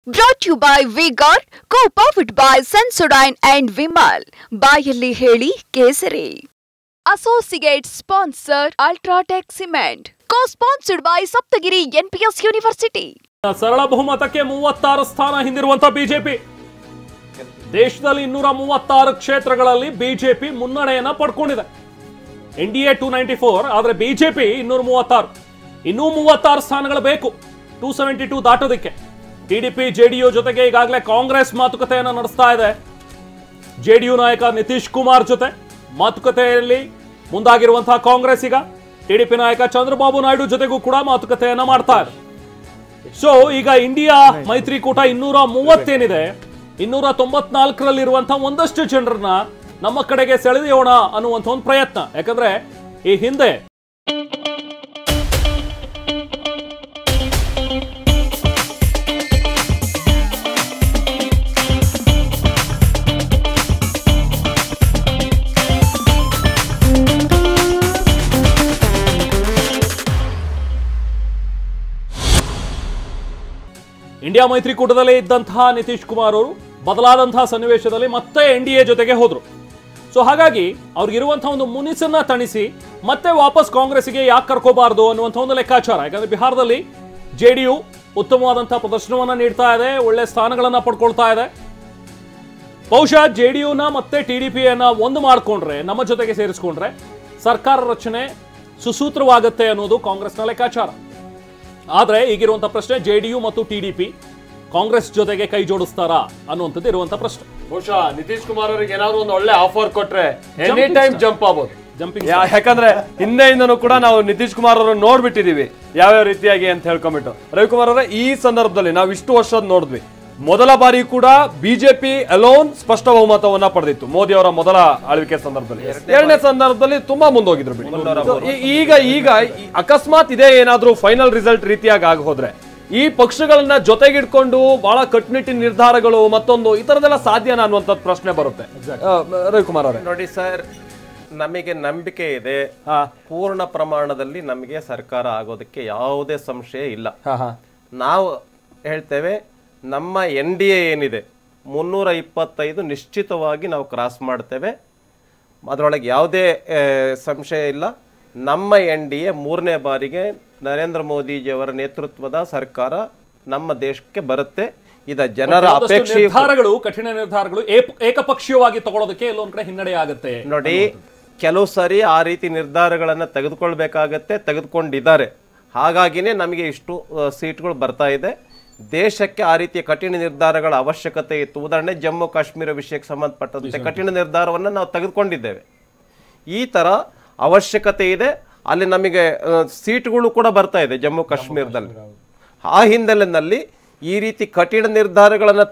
Brought to you by V-Guard, co-powered by Sensodyne and Vimal. ಬಾಯಲ್ಲಿ ಹೇಳಿ ಕೇಸರಿ. Associate sponsor Ultratech Cement. Co-sponsored by Saptagiri NPS University. ಸರಳ ಬಹುಮತಕ್ಕೆ 36 ಸ್ಥಾನ ಹಿಂದಿರುವಂತ BJP. ದೇಶದಲ್ಲಿ 236 ಕ್ಷೇತ್ರಗಳಲ್ಲಿ ಬಿಜೆಪಿ ಮುನ್ನಡೆಯನ್ನ ಪಡ್ಕೊಂಡಿದೆ. ಎನ್ಡಿಎ 294 ಆದರೆ ಬಿಜೆಪಿ 236. ಇನ್ನೂ 36 ಸ್ಥಾನಗಳು ಬೇಕು 272 ದಾಟೋದಕ್ಕೆ. ಟಿಡಿಪಿ ಜೆಡಿಯು ಜೊತೆಗೆ ಈಗಾಗಲೇ ಕಾಂಗ್ರೆಸ್ ಮಾತುಕತೆಯನ್ನು ನಡೆಸ್ತಾ ಇದೆ. ಜೆಡಿಯು ನಾಯಕ ನಿತೀಶ್ ಕುಮಾರ್ ಜೊತೆ ಮಾತುಕತೆಯಲ್ಲಿ ಮುಂದಾಗಿರುವಂತಹ ಕಾಂಗ್ರೆಸ್ ಈಗ ಟಿಡಿಪಿ ನಾಯಕ ಚಂದ್ರಬಾಬು ನಾಯ್ಡು ಜೊತೆಗೂ ಕೂಡ ಮಾತುಕತೆಯನ್ನ ಮಾಡ್ತಾ ಇದೆ. ಸೊ ಈಗ ಇಂಡಿಯಾ ಮೈತ್ರಿಕೂಟ 230 ಏನಿದೆ 294ರಲ್ಲಿರುವಂತಹ ಒಂದಷ್ಟು ಜನರನ್ನ ನಮ್ಮ ಕಡೆಗೆ ಸೆಳೆಯೋಣ ಅನ್ನುವಂಥ ಒಂದು ಪ್ರಯತ್ನ. ಯಾಕಂದ್ರೆ ಈ ಹಿಂದೆ ಇಂಡಿಯಾ ಮೈತ್ರಿಕೂಟದಲ್ಲಿ ಇದ್ದಂತಹ ನಿತೀಶ್ ಕುಮಾರ್ ಅವರು ಬದಲಾದಂತಹ ಸನ್ನಿವೇಶದಲ್ಲಿ ಮತ್ತೆ ಎನ್ಡಿಎ ಜೊತೆಗೆ ಹೋದ್ರು. ಸೊ ಹಾಗಾಗಿ ಅವ್ರಿಗಿರುವಂತಹ ಒಂದು ಮುನಿಸನ್ನ ತಣಿಸಿ ಮತ್ತೆ ವಾಪಸ್ ಕಾಂಗ್ರೆಸ್ಗೆ ಯಾಕೆ ಕರ್ಕೋಬಾರ್ದು ಅನ್ನುವಂಥ ಒಂದು ಲೆಕ್ಕಾಚಾರ. ಯಾಕಂದ್ರೆ ಬಿಹಾರದಲ್ಲಿ ಜೆಡಿಯು ಉತ್ತಮವಾದಂತಹ ಪ್ರದರ್ಶನವನ್ನ ನೀಡ್ತಾ ಇದೆ, ಒಳ್ಳೆ ಸ್ಥಾನಗಳನ್ನ ಪಡ್ಕೊಳ್ತಾ ಇದೆ. ಬಹುಶಃ ಜೆಡಿಯುನ ಮತ್ತೆ ಟಿಡಿಪಿಯನ್ನ ಒಂದು ಮಾಡ್ಕೊಂಡ್ರೆ, ನಮ್ಮ ಜೊತೆಗೆ ಸೇರಿಸ್ಕೊಂಡ್ರೆ ಸರ್ಕಾರ ರಚನೆ ಸುಸೂತ್ರವಾಗುತ್ತೆ ಅನ್ನೋದು ಕಾಂಗ್ರೆಸ್ನ ಲೆಕ್ಕಾಚಾರ. ಆದ್ರೆ ಈಗಿರುವಂತ ಪ್ರಶ್ನೆ, ಜೆಡಿಯು ಮತ್ತು ಟಿಡಿಪಿ ಕಾಂಗ್ರೆಸ್ ಜೊತೆಗೆ ಕೈ ಜೋಡಿಸ್ತಾರಾ ಅನ್ನುವಂಥದ್ದು ಇರುವಂತ ಪ್ರಶ್ನೆ. ಬಹುಶಃ ನಿತೀಶ್ ಕುಮಾರ್ ಅವರಿಗೆ ಏನಾದ್ರು ಒಂದು ಒಳ್ಳೆ ಆಫರ್ ಕೊಟ್ರೆ ಎನಿ ಟೈಮ್ ಜಂಪ್ ಆಗ್ಬೋದು. ಯಾಕಂದ್ರೆ ಹಿಂದೆಯಿಂದನೂ ಕೂಡ ನಾವು ನಿತೀಶ್ ಕುಮಾರ್ ಅವರನ್ನು ನೋಡ್ಬಿಟ್ಟಿದೀವಿ ಯಾವ್ಯಾವ ರೀತಿಯಾಗಿ ಅಂತ ಹೇಳ್ಕೊಂಡ್ಬಿಟ್ಟು. ರವಿಕುಮಾರ್ ಅವರ ಈ ಸಂದರ್ಭದಲ್ಲಿ ನಾವು ಇಷ್ಟು ವರ್ಷದ ನೋಡಿದ್ವಿ. ಮೊದಲ ಬಾರಿ ಕೂಡ ಬಿಜೆಪಿ ಅಲೋನ್ ಸ್ಪಷ್ಟ ಬಹುಮತವನ್ನ ಪಡೆದಿತ್ತು ಮೋದಿ ಅವರ ಮೊದಲ ಆಳ್ವಿಕೆ ಸಂದರ್ಭದಲ್ಲಿ. ಎರಡನೇ ಸಂದರ್ಭದಲ್ಲಿ ತುಂಬಾ ಮುಂದೋಗಿದ್ರು. ಈಗ ಅಕಸ್ಮಾತ್ ಇದೇ ಏನಾದ್ರೂ ಫೈನಲ್ ರಿಸಲ್ಟ್ ರೀತಿಯಾಗಿ ಆಗ ಹೋದ್ರೆ ಈ ಪಕ್ಷಗಳನ್ನ ಜೊತೆಗಿಡ್ಕೊಂಡು ಬಹಳ ಕಟ್ಟುನಿಟ್ಟಿನ ನಿರ್ಧಾರಗಳು ಮತ್ತೊಂದು ಈ ತರದೆಲ್ಲ ಸಾಧ್ಯನಾ ಅನ್ನುವಂಥದ್ದು ಪ್ರಶ್ನೆ ಬರುತ್ತೆ. ರವಿಕುಮಾರ್ ಅವರೇ ನೋಡಿ ಸರ್, ನಮಗೆ ನಂಬಿಕೆ ಇದೆ, ಪೂರ್ಣ ಪ್ರಮಾಣದಲ್ಲಿ ನಮಗೆ ಸರ್ಕಾರ ಆಗೋದಕ್ಕೆ ಯಾವುದೇ ಸಂಶಯ ಇಲ್ಲ. ನಾವು ಹೇಳ್ತೇವೆ ನಮ್ಮ NDA ಏನಿದೆ 325 ನಿಶ್ಚಿತವಾಗಿ ನಾವು ಕ್ರಾಸ್ ಮಾಡ್ತೇವೆ, ಅದರೊಳಗೆ ಯಾವುದೇ ಸಂಶಯ ಇಲ್ಲ. ನಮ್ಮ NDA 3ನೇ ಬಾರಿಗೆ ನರೇಂದ್ರ ಮೋದಿಜಿಯವರ ನೇತೃತ್ವದ ಸರ್ಕಾರ ನಮ್ಮ ದೇಶಕ್ಕೆ ಬರುತ್ತೆ. ಇದ ಜನರ ಅಪೇಕ್ಷೆ. ನಿರ್ಧಾರಗಳು, ಕಠಿಣ ನಿರ್ಧಾರಗಳು ಏಕಪಕ್ಷೀಯವಾಗಿ ತಗೊಳ್ಳೋದಕ್ಕೆ ಎಲ್ಲೊಂದ್ ಕಡೆ ಹಿನ್ನಡೆ ಆಗುತ್ತೆ. ನೋಡಿ, ಕೆಲವು ಸಾರಿ ಆ ರೀತಿ ನಿರ್ಧಾರಗಳನ್ನ ತೆಗೆದುಕೊಳ್ಬೇಕಾಗತ್ತೆ, ತೆಗೆದುಕೊಂಡಿದ್ದಾರೆ. ಹಾಗಾಗಿನೇ ನಮಗೆ ಇಷ್ಟು ಸೀಟ್ಗಳು ಬರ್ತಾ ಇದೆ. ದೇಶಕ್ಕೆ ಆ ರೀತಿಯ ಕಠಿಣ ನಿರ್ಧಾರಗಳ ಅವಶ್ಯಕತೆ ಇತ್ತು. ಉದಾಹರಣೆ ಜಮ್ಮು ಕಾಶ್ಮೀರ ವಿಷಯಕ್ಕೆ ಸಂಬಂಧಪಟ್ಟಂತೆ ಕಠಿಣ ನಿರ್ಧಾರವನ್ನು ನಾವು ತೆಗೆದುಕೊಂಡಿದ್ದೇವೆ. ಈ ಥರ ಅವಶ್ಯಕತೆ ಇದೆ. ಅಲ್ಲಿ ನಮಗೆ ಸೀಟ್ಗಳು ಕೂಡ ಬರ್ತಾ ಇದೆ ಜಮ್ಮು ಕಾಶ್ಮೀರದಲ್ಲಿ. ಆ ಹಿನ್ನೆಲೆಯಲ್ಲಿ ಈ ರೀತಿ ಕಠಿಣ ನಿರ್ಧಾರಗಳನ್ನು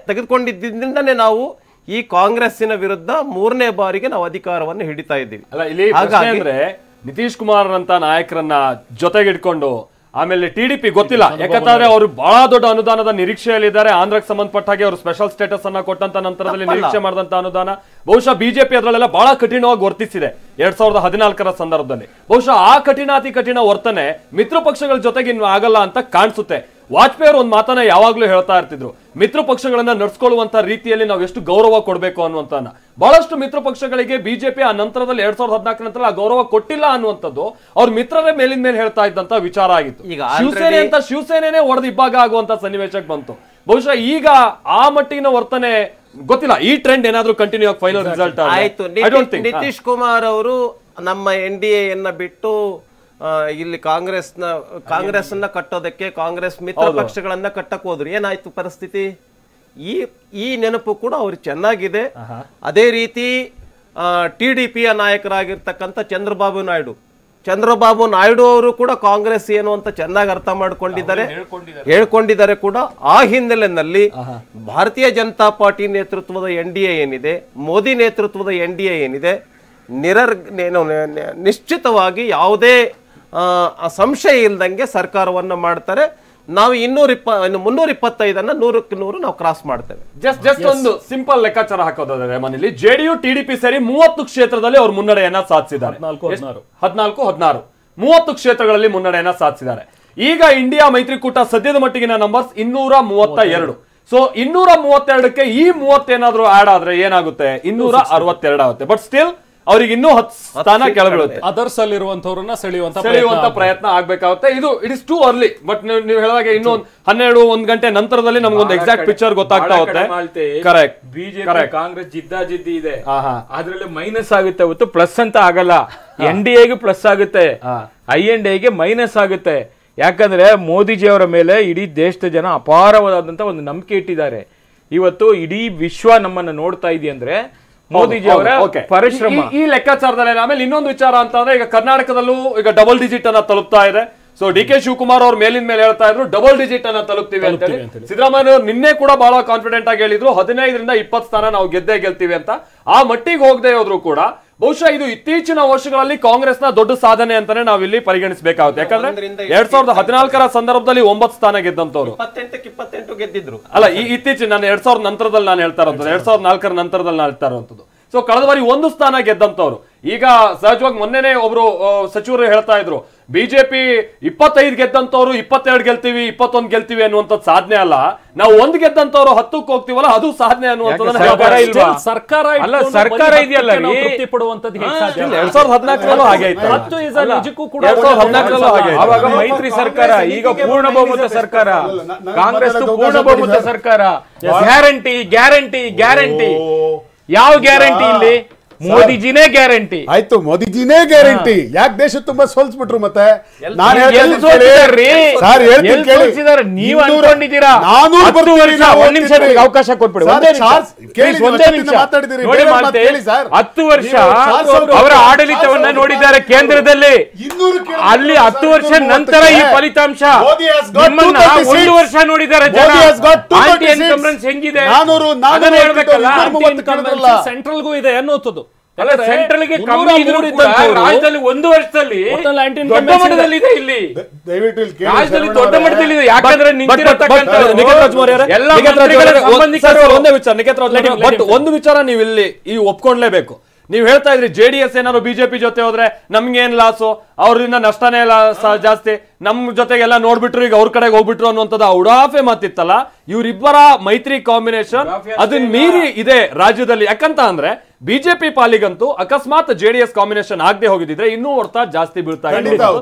ತೆಗೆದುಕೊಂಡಿದ್ದರಿಂದನೇ ನಾವು ಈ ಕಾಂಗ್ರೆಸ್ಸಿನ ವಿರುದ್ಧ 3ನೇ ಬಾರಿಗೆ ನಾವು ಅಧಿಕಾರವನ್ನು ಹಿಡಿತಾ ಇದ್ದೀವಿ. ಹಾಗಾದ್ರೆ ನಿತೀಶ್ ಕುಮಾರ್ ಅಂತ ನಾಯಕರನ್ನ ಜೊತೆಗಿಡ್ಕೊಂಡು ಆಮೇಲೆ ಟಿಡಿಪಿ ಗೊತ್ತಿಲ್ಲ, ಯಾಕಂದ್ರೆ ಅವರು ಬಹಳ ದೊಡ್ಡ ಅನುದಾನದ ನಿರೀಕ್ಷೆಯಲ್ಲಿದ್ದಾರೆ. ಆಂಧ್ರಕ್ಕೆ ಸಂಬಂಧಪಟ್ಟ ಹಾಗೆ ಅವರು ಸ್ಪೆಷಲ್ ಸ್ಟೇಟಸ್ ಅನ್ನ ಕೊಟ್ಟಂತ ನಂತರದಲ್ಲಿ ನಿರೀಕ್ಷೆ ಮಾಡಿದಂತ ಅನುದಾನ ಬಹುಶಃ ಬಿಜೆಪಿ ಅದರಲ್ಲೆಲ್ಲ ಬಹಳ ಕಠಿಣವಾಗಿ ವರ್ತಿಸಿದೆ 2014ರ ಸಂದರ್ಭದಲ್ಲಿ. ಬಹುಶಃ ಆ ಅತಿ ಕಠಿಣ ವರ್ತನೆ ಮಿತ್ರ ಪಕ್ಷಗಳ ಜೊತೆಗೆ ಇನ್ನು ಆಗಲ್ಲ ಅಂತ ಕಾಣಿಸುತ್ತೆ. ವಾಜಪೇಯಿ ಅವರು ಒಂದು ಮಾತನ್ನ ಯಾವಾಗ್ಲೂ ಹೇಳ್ತಾ ಇರ್ತಿದ್ರು, ಮಿತ್ರ ಪಕ್ಷಗಳನ್ನ ನಡ್ಸ್ಕೊಳ್ಳುವಂತ ರೀತಿಯಲ್ಲಿ ನಾವು ಎಷ್ಟು ಗೌರವ ಕೊಡಬೇಕು ಅನ್ನುವಂತನ್ನ. ಬಹಳಷ್ಟು ಮಿತ್ರ ಪಕ್ಷಗಳಿಗೆ ಬಿಜೆಪಿ ಆ ನಂತರದಲ್ಲಿ 2014 ನಂತರ ಆ ಗೌರವ ಕೊಟ್ಟಿಲ್ಲ ಅನ್ನುವಂಥದ್ದು ಅವ್ರ ಮಿತ್ರರೇ ಮೇಲಿನ ಮೇಲೆ ಹೇಳ್ತಾ ಇದ್ದಂತ ವಿಚಾರ ಆಗಿತ್ತು. ಈಗ ಶಿವಸೇನೆ ಅಂತ ಶಿವಸೇನೆನೇ ಒಡೆದು ಇಬ್ಬಾಗ ಆಗುವಂತ ಸನ್ನಿವೇಶಕ್ಕೆ ಬಂತು. ಬಹುಶಃ ಈಗ ಆ ಮಟ್ಟಿನ ವರ್ತನೆ ಗೊತ್ತಿಲ್ಲ. ಈ ಟ್ರೆಂಡ್ ಏನಾದ್ರೂ ಕಂಟಿನ್ಯೂ ಆಗಿ ಫೈನಲ್ ರಿಸಲ್ಟ್ ಆಯ್ತು. ನಿತೀಶ್ ಕುಮಾರ್ ಅವರು ನಮ್ಮ NDA ಬಿಟ್ಟು ಇಲ್ಲಿ ಕಾಂಗ್ರೆಸ್ ಕಟ್ಟೋದಕ್ಕೆ ಕಾಂಗ್ರೆಸ್ ಮಿತ್ರ ಪಕ್ಷಗಳನ್ನ ಕಟ್ಟಕ್ ಹೋದ್ರು. ಏನಾಯ್ತು ಪರಿಸ್ಥಿತಿ? ಈ ನೆನಪು ಕೂಡ ಅವ್ರಿಗೆ ಚೆನ್ನಾಗಿದೆ. ಅದೇ ರೀತಿ TDPಯ ನಾಯಕರಾಗಿರ್ತಕ್ಕಂಥ ಚಂದ್ರಬಾಬು ನಾಯ್ಡು ಅವರು ಕೂಡ ಕಾಂಗ್ರೆಸ್ ಏನು ಅಂತ ಚೆನ್ನಾಗಿ ಅರ್ಥ ಹೇಳ್ಕೊಂಡಿದ್ದಾರೆ ಕೂಡ. ಆ ಹಿನ್ನೆಲೆಯಲ್ಲಿ ಭಾರತೀಯ ಜನತಾ ಪಾರ್ಟಿ ನೇತೃತ್ವದ NDA ಏನಿದೆ, ಮೋದಿ ನೇತೃತ್ವದ NDA ಏನಿದೆ, ನಿಶ್ಚಿತವಾಗಿ ಯಾವುದೇ ಸಂಶಯ ಇಲ್ದಂಗೆ ಸರ್ಕಾರವನ್ನ ಮಾಡ್ತಾರೆ. ನಾವು 325 100ಕ್ಕೆ 100 ನಾವು ಕ್ರಾಸ್ ಮಾಡ್ತೇವೆ. ಜಸ್ಟ್ ಒಂದು ಸಿಂಪಲ್ ಲೆಕ್ಕಾಚಾರ ಹಾಕೋದಾದ್ರೆ ಮನೇಲಿ ಜೆಡಿಯು ಟಿಡಿಪಿ ಸೇರಿ 30 ಕ್ಷೇತ್ರದಲ್ಲಿ ಅವರು ಮುನ್ನಡೆಯನ್ನ ಸಾಧಿಸಿದ್ದಾರೆ. 14-16 30 ಕ್ಷೇತ್ರಗಳಲ್ಲಿ ಮುನ್ನಡೆಯನ್ನ ಸಾಧಿಸಿದ್ದಾರೆ. ಈಗ ಇಂಡಿಯಾ ಮೈತ್ರಿಕೂಟ ಸದ್ಯದ ಮಟ್ಟಿಗಿನ ನಂಬರ್ಸ್ 232. ಸೊ 232ಕ್ಕೆ ಈ 30 ಏನಾದ್ರು ಆಡ್ ಆದ್ರೆ ಏನಾಗುತ್ತೆ 262 ಆಗುತ್ತೆ. ಬಟ್ ಸ್ಟಿಲ್ ಅವ್ರಿಗೆ ಇನ್ನೂ 10 ಸ್ಥಾನ ಕೆಳಬೀಳುತ್ತೆ. ಅದರ್ಸ್ ಅಲ್ಲಿರುವಂತವ್ರನ್ನ ಸೆಳೆಯುವಂತ ಪ್ರಯತ್ನ ಆಗ್ಬೇಕಾಗುತ್ತೆ. It is too early. But ನೀವು ಹೇಳಿದಾಗ ಇನ್ನೂ 12-1 ಗಂಟೆ ನಂತರದಲ್ಲಿ ನಮ್ಗೊಂದು ಎಕ್ಸಾಕ್ಟ್ ಪಿಕ್ಚರ್ ಗೊತ್ತಾಗ್ತಾ ಹೋಗುತ್ತೆ. ಕರೆಕ್ಟ್. ಬಿಜೆಪಿ ಕಾಂಗ್ರೆಸ್ ಜಿದ್ದಾಜಿದ್ದಿ ಇದೆ, ಅದ್ರಲ್ಲಿ ಮೈನಸ್ ಆಗುತ್ತೆ ಹೊತ್ತು ಪ್ಲಸ್ ಅಂತ ಆಗಲ್ಲ. NDAಗೆ ಪ್ಲಸ್ ಆಗುತ್ತೆ, INDAಗೆ ಮೈನಸ್ ಆಗುತ್ತೆ. ಯಾಕಂದ್ರೆ ಮೋದಿಜಿ ಅವರ ಮೇಲೆ ಇಡೀ ದೇಶದ ಜನ ಅಪಾರವಾದಂತ ಒಂದು ನಂಬಿಕೆ ಇಟ್ಟಿದ್ದಾರೆ. ಇವತ್ತು ಇಡೀ ವಿಶ್ವ ನಮ್ಮನ್ನ ನೋಡ್ತಾ ಇದೆ ಅಂದ್ರೆ ಮೋದಿಜಿ ಅವರ ಪರಿಶ್ರಮ. ಈ ಲೆಕ್ಕಾಚಾರದಲ್ಲಿ ಆಮೇಲೆ ಇನ್ನೊಂದು ವಿಚಾರ ಅಂತಂದ್ರೆ ಈಗ ಕರ್ನಾಟಕದಲ್ಲೂ ಈಗ ಡಬಲ್ ಡಿಜಿಟ್ ಅನ್ನ ತಲುಪ್ತಾ ಇದೆ. ಸೊ DK ಶಿವಕುಮಾರ್ ಅವ್ರು ಮೇಲಿನ ಮೇಲೆ ಹೇಳ್ತಾ ಇದ್ರು ಡಬಲ್ ಡಿಜಿಟ್ ಅನ್ನ ತಲುಪ್ತೀವಿ ಅಂತ ಹೇಳಿ. ಸಿದ್ದರಾಮಯ್ಯ ಅವರು ನಿನ್ನೆ ಕೂಡ ಬಹಳ ಕಾನ್ಫಿಡೆಂಟ್ ಆಗಿ ಹೇಳಿದ್ರು 15ರಿಂದ 20 ಸ್ಥಾನ ನಾವು ಗೆಲ್ತೀವಿ ಅಂತ. ಆ ಮಟ್ಟಿಗೆ ಹೋಗದೆ ಹೋದ್ರು ಕೂಡ ಬಹುಶಃ ಇದು ಇತ್ತೀಚಿನ ವರ್ಷಗಳಲ್ಲಿ ಕಾಂಗ್ರೆಸ್ನ ದೊಡ್ಡ ಸಾಧನೆ ಅಂತಾನೆ ನಾವಿಲ್ಲಿ ಪರಿಗಣಿಸಬೇಕಾಗುತ್ತೆ. ಯಾಕಂದ್ರೆ 2014ರ ಸಂದರ್ಭದಲ್ಲಿ 9 ಸ್ಥಾನ ಗೆದ್ದಂತವ್ರು 28 ಗೆದ್ದಿದ್ರು. ಅಲ್ಲ, ಈ ಇತ್ತೀಚಿನ ನಾನು 2000 ನಂತರದಲ್ಲಿ ನಾನು ಹೇಳ್ತಾ ಇರೋದು 2004ರ ನಂತರದಲ್ಲಿ ನಾನು ಹೇಳ್ತಾ ಇರುವಂತದ್ದು. ಸೊ ಕಳೆದ ಬಾರಿ 1 ಸ್ಥಾನ ಗೆದ್ದಂತವ್ರು. ಈಗ ಸಹಜವಾಗಿ ಮೊನ್ನೆನೆ ಒಬ್ರು ಸಚಿವರು ಹೇಳ್ತಾ ಇದ್ರು ಬಿಜೆಪಿ 25 ಗೆದ್ದಂತವ್ರು 22 ಗೆಲ್ತೀವಿ 21 ಗೆಲ್ತೀವಿ ಅನ್ನುವಂಥದ್ದು ಸಾಧನೆ ಅಲ್ಲ. ನಾವು 1 ಗೆದ್ದಂತವ್ರು 10ಕ್ಕೆ ಹೋಗ್ತೀವಲ್ಲ ಅದು ಸಾಧನೆ ಅನ್ನುವಂಥದ್ದು. ಸರ್ಕಾರ ಇದೆಯಲ್ಲ, 2014ರಲ್ಲೂ ಹಾಗೆ ಆಯ್ತು. ನಿಜಕ್ಕೂ ಕೂಡ 2014ರಲ್ಲೂ ಹಾಗೆ ಆಯ್ತು. ಆವಾಗ ಮೈತ್ರಿ ಸರ್ಕಾರ, ಈಗ ಪೂರ್ಣ ಬಹುಮತ ಸರ್ಕಾರ, ಕಾಂಗ್ರೆಸ್ ಪೂರ್ಣ ಬಹುಮತ ಸರ್ಕಾರ. Guarantee guarantee guarantee. ಯಾವ ಗ್ಯಾರಂಟಿ ಇಲ್ಲಿ? ಮೋದಿಜಿನೇ ಗ್ಯಾರಂಟಿ. ಆಯ್ತು, ಮೋದಿಜಿನೇ ಗ್ಯಾರಂಟಿ. ಯಾಕೆ ದೇಶ ತುಂಬಾ ಸೋಲ್ಸ್ಬಿಟ್ರು? ಮತ್ತೆ ನಾನು ನೀವು ಅನ್ಕೊಂಡಿದ್ದೀರಾ 10 ವರ್ಷ? 1 ನಿಮಿಷ ಅವಕಾಶ ಕೊಟ್ಬಿಡಿ. 10 ವರ್ಷ ಅವರ ಆಡಳಿತವನ್ನ ನೋಡಿದ್ದಾರೆ ಕೇಂದ್ರದಲ್ಲಿ. ಅಲ್ಲಿ 10 ವರ್ಷ ನಂತರ ಈ ಫಲಿತಾಂಶ. ನಿಮ್ಮನ್ನ 1 ವರ್ಷ ನೋಡಿದ್ದಾರೆ ಜನ. ಆಂಟಿ ಎನ್ಕಂಬ್ರೆನ್ಸ್ ಹೆಂಗಿದೆ ಅದನ್ನ ಹೇಳ್ಬೇಕಲ್ಲ. ಸೆಂಟ್ರಲ್ಗೂ ಇದೆ ಅನ್ನೋದು. ಅಲ್ಲ, ಸೆಂಟ್ರಲ್ಗೆ ಕಮ್ಮಿ ಇದ್ರೂ ಕೂಡ ರಾಜ್ಯದಲ್ಲಿ 1 ವರ್ಷದಲ್ಲಿ ದೊಡ್ಡ ಮಟ್ಟದಲ್ಲಿ ಇದೆ. ಇಲ್ಲಿ ರಾಜ್ಯದಲ್ಲಿ ದೊಡ್ಡ ಮಟ್ಟದಲ್ಲಿ ಇದೆ. ಯಾಕಂದ್ರೆ ಒಂದು ವಿಚಾರ ನೀವು ಇಲ್ಲಿ ಒಪ್ಕೊಂಡ್ಲೇಬೇಕು. ನೀವು ಹೇಳ್ತಾ ಇದ್ರಿ JDS ಏನಾದ್ರು ಬಿಜೆಪಿ ಜೊತೆ ಹೋದ್ರೆ ನಮ್ಗೇನ್ ಲಾಸು, ಅವ್ರಿಂದ ನಷ್ಟನೇ ಜಾಸ್ತಿ, ನಮ್ ಜೊತೆಗೆಲ್ಲ ನೋಡ್ಬಿಟ್ರು ಈಗ ಅವ್ರ ಕಡೆಗೆ ಹೋಗ್ಬಿಟ್ರು ಅನ್ನುವಂಥದ್ದು ಉಡಾಫೆ ಮಾತಿತ್ತಲ್ಲ. ಇವ್ರಿಬ್ಬರ ಮೈತ್ರಿ ಕಾಂಬಿನೇಷನ್ ಅದನ್ನ ಮೀರಿ ಇದೆ ರಾಜ್ಯದಲ್ಲಿ. ಯಾಕಂತ ಅಂದ್ರೆ ಬಿಜೆಪಿ ಪಾಲಿಗಂತೂ ಅಕಸ್ಮಾತ್ JDS ಕಾಂಬಿನೇಷನ್ ಆಗದೆ ಹೋಗಿದ್ರೆ ಇನ್ನೂ ಹೊರತ ಜಾಸ್ತಿ ಬೀಳ್ತಾ ಇದೆ.